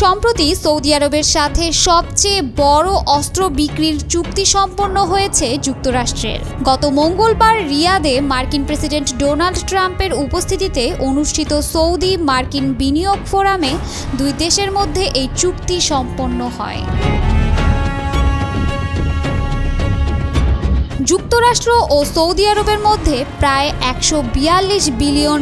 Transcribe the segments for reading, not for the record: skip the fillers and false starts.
সম্প্রতি সৌদি আরবের সাথে সবচেয়ে বড় অস্ত্র বিক্রির চুক্তি সম্পন্ন হয়েছে যুক্তরাষ্ট্রের। গত মঙ্গলবার রিয়াদে মার্কিন প্রেসিডেন্ট ডোনাল্ড ট্রাম্পের উপস্থিতিতে অনুষ্ঠিত সৌদি মার্কিন বিনিয়োগ ফোরামে দুই দেশের মধ্যে এই চুক্তি সম্পন্ন হয়। যুক্তরাষ্ট্র ও সৌদি আরবের মধ্যে প্রায় $142 বিলিয়ন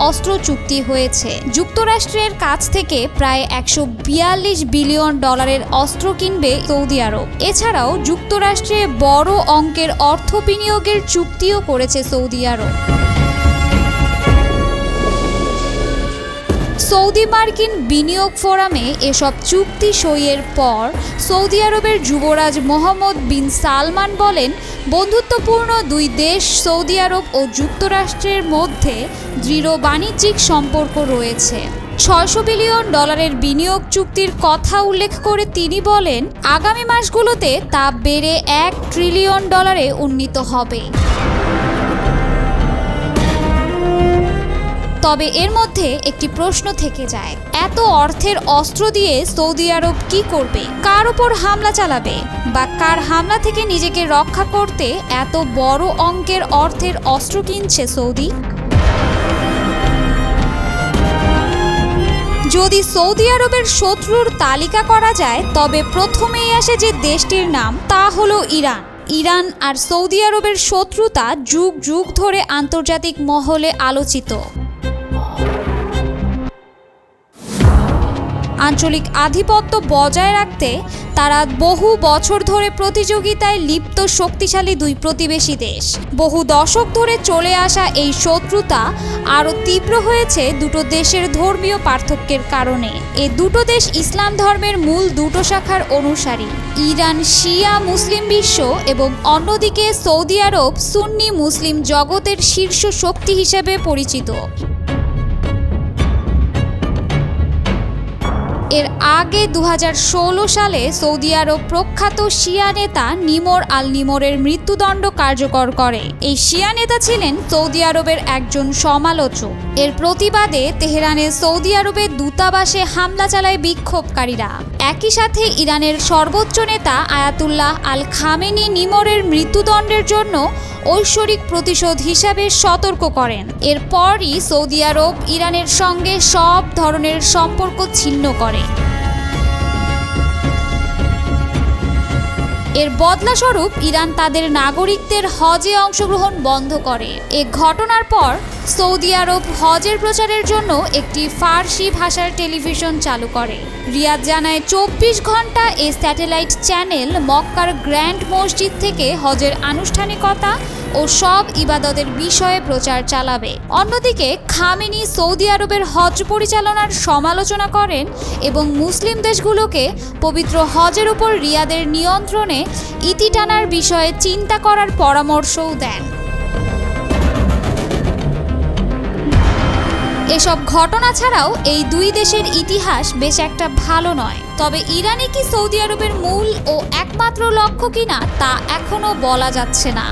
অস্ত্র চুক্তি হয়েছে। যুক্তরাষ্ট্রের কাছ থেকে প্রায় $142 বিলিয়ন অস্ত্র কিনবে সৌদি আরব। এছাড়াও যুক্তরাষ্ট্রে বড় অঙ্কের অর্থ বিনিয়োগের চুক্তিও করেছে সৌদি আরব। সৌদি মার্কিন বিনিয়োগ ফোরামে এসব চুক্তি সইয়ের পর সৌদি আরবের যুবরাজ মোহাম্মদ বিন সালমান বলেন, বন্ধুত্বপূর্ণ দুই দেশ সৌদি আরব ও যুক্তরাষ্ট্রের মধ্যে দৃঢ় বাণিজ্যিক সম্পর্ক রয়েছে। $600 বিলিয়ন বিনিয়োগ চুক্তির কথা উল্লেখ করে তিনি বলেন, আগামী মাসগুলোতে তা বেড়ে $1 ট্রিলিয়ন উন্নীত হবে। তবে এর মধ্যে একটি প্রশ্ন থেকে যায়, এত অর্থের অস্ত্র দিয়ে সৌদি আরব কি করবে? কার উপর হামলা চালাবে? বা কার হামলা থেকে নিজেকে রক্ষা করতে এত বড় অঙ্কের অর্থের অস্ত্র কিনছে সৌদি? যদি সৌদি আরবের শত্রুর তালিকা করা যায়, তবে প্রথমেই আসে যে দেশটির নাম, তা হলো ইরান। ইরান আর সৌদি আরবের শত্রুতা যুগ যুগ ধরে আন্তর্জাতিক মহলে আলোচিত। আঞ্চলিক আধিপত্য বজায় রাখতে তারা বহু বছর ধরে প্রতিযোগিতায় লিপ্ত শক্তিশালী দুই প্রতিবেশী দেশ। বহু দশক ধরে চলে আসা এই শত্রুতা আরও তীব্র হয়েছে দুটো দেশের ধর্মীয় পার্থক্যের কারণে। এ দুটো দেশ ইসলাম ধর্মের মূল দুটো শাখার অনুসারী। ইরান শিয়া মুসলিম বিশ্ব এবং অন্যদিকে সৌদি আরব সুন্নি মুসলিম জগতের শীর্ষ শক্তি হিসেবে পরিচিত। এর আগে 2016 সালে সৌদি আরব প্রখ্যাত শিয়া নেতা নিমর আল নিমরের মৃত্যুদণ্ড কার্যকর করে। এই শিয়া নেতা ছিলেন সৌদি আরবের একজন সমালোচক। এর প্রতিবাদে তেহরানের সৌদি আরবের দূতাবাসে হামলা চালায় বিক্ষোভকারীরা। একই সাথে ইরানের সর্বোচ্চ নেতা আয়াতুল্লাহ আল খামেনি নিমরের মৃত্যুদণ্ডের জন্য ঐশ্বরিক প্রতিশোধ হিসাবে সতর্ক করেন। এরপরই সৌদি আরব ইরানের সঙ্গে সব ধরনের সম্পর্ক ছিন্ন করে। এর বদলাস্বরূপ ইরান তাদের নাগরিকদের হজে অংশগ্রহণ বন্ধ করে। এ ঘটনার পর সৌদি আরব হজের প্রচারের জন্য একটি ফার্সি ভাষার টেলিভিশন চালু করে। রিয়াদ জানায় 24 ঘন্টা এ স্যাটেলাইট চ্যানেল মক্কার গ্র্যান্ড মসজিদ থেকে হজের আনুষ্ঠানিকতা ও সব ইবাদতের বিষয়ে প্রচার চালাবে। অন্যদিকে খামেনি সৌদি আরবের হজ পরিচালনার সমালোচনা করেন এবং মুসলিম দেশগুলোকে পবিত্র হজের উপর রিয়াদের নিয়ন্ত্রণে ইতি টানার বিষয়ে চিন্তা করার পরামর্শও দেন। এসব ঘটনা ছাড়াও এই দুই দেশের ইতিহাস বেশ একটা ভালো নয়। তবে ইরানই কি সৌদি আরবের মূল ও একমাত্র লক্ষ্য কিনা তা এখনো বলা যাচ্ছে না।